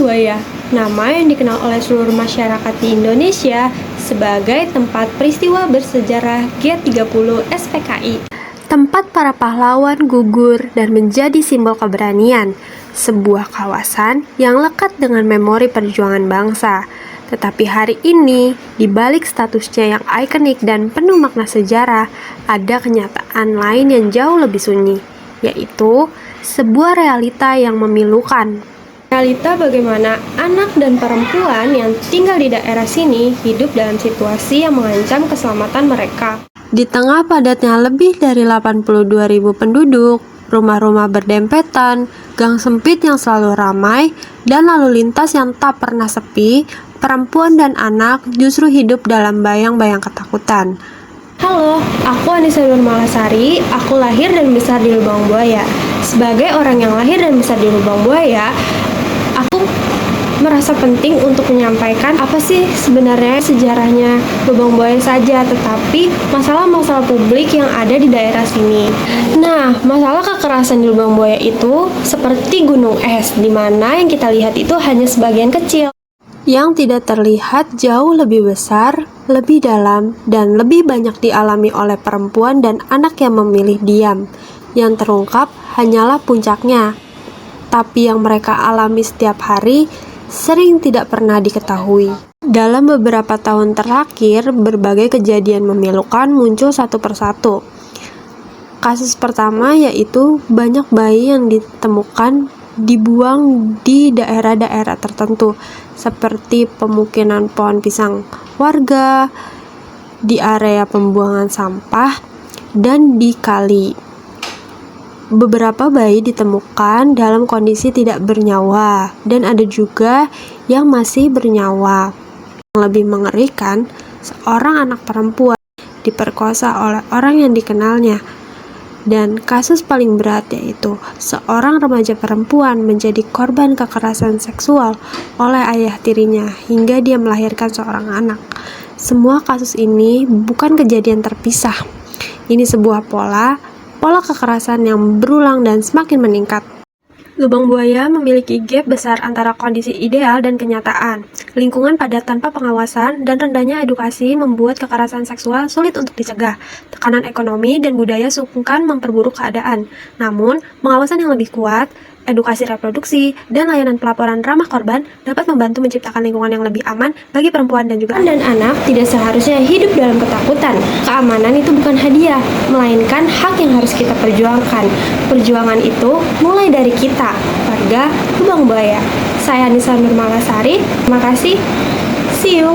Buaya, nama yang dikenal oleh seluruh masyarakat di Indonesia sebagai tempat peristiwa bersejarah G30 SPKI. Tempat para pahlawan gugur dan menjadi simbol keberanian, sebuah kawasan yang lekat dengan memori perjuangan bangsa. Tetapi hari ini, di balik statusnya yang ikonik dan penuh makna sejarah, ada kenyataan lain yang jauh lebih sunyi, yaitu sebuah realita yang memilukan. Realita bagaimana anak dan perempuan yang tinggal di daerah sini hidup dalam situasi yang mengancam keselamatan mereka. Di tengah padatnya lebih dari 82.000 penduduk, rumah-rumah berdempetan, gang sempit yang selalu ramai, dan lalu lintas yang tak pernah sepi, perempuan dan anak justru hidup dalam bayang-bayang ketakutan. Halo, aku Anissa Nurmalasari, aku lahir dan besar di Lubang Buaya. Sebagai orang yang lahir dan besar di Lubang Buaya, aku merasa penting untuk menyampaikan apa sih sebenarnya sejarahnya Lubang Buaya saja, tetapi masalah-masalah publik yang ada di daerah sini. Nah, masalah kekerasan di Lubang Buaya itu seperti gunung es, di mana yang kita lihat itu hanya sebagian kecil. Yang tidak terlihat jauh lebih besar, lebih dalam, dan lebih banyak dialami oleh perempuan dan anak yang memilih diam. Yang terungkap hanyalah puncaknya, tapi yang mereka alami setiap hari sering tidak pernah diketahui. Dalam beberapa tahun terakhir, berbagai kejadian memilukan muncul satu persatu. Kasus pertama yaitu banyak bayi yang ditemukan dibuang di daerah-daerah tertentu, seperti pemukiman pohon pisang warga, di area pembuangan sampah, dan di kali. Beberapa bayi ditemukan dalam kondisi tidak bernyawa, dan ada juga yang masih bernyawa. Yang lebih mengerikan, seorang anak perempuan diperkosa oleh orang yang dikenalnya. Dan kasus paling berat yaitu seorang remaja perempuan menjadi korban kekerasan seksual oleh ayah tirinya hingga dia melahirkan seorang anak. Semua kasus ini bukan kejadian terpisah. Ini sebuah pola kekerasan yang berulang dan semakin meningkat. Lubang Buaya memiliki gap besar antara kondisi ideal dan kenyataan. Lingkungan padat tanpa pengawasan dan rendahnya edukasi membuat kekerasan seksual sulit untuk dicegah. Tekanan ekonomi dan budaya sungkan memperburuk keadaan. Namun, pengawasan yang lebih kuat, edukasi reproduksi, dan layanan pelaporan ramah korban dapat membantu menciptakan lingkungan yang lebih aman bagi perempuan dan juga dan anak tidak seharusnya hidup dalam ketakutan. Keamanan itu bukan hadiah, melainkan hak yang harus kita perjuangkan. Perjuangan itu mulai dari kita, warga Lubang Buaya. Saya Anissa Nurmalasari, terima kasih. See you.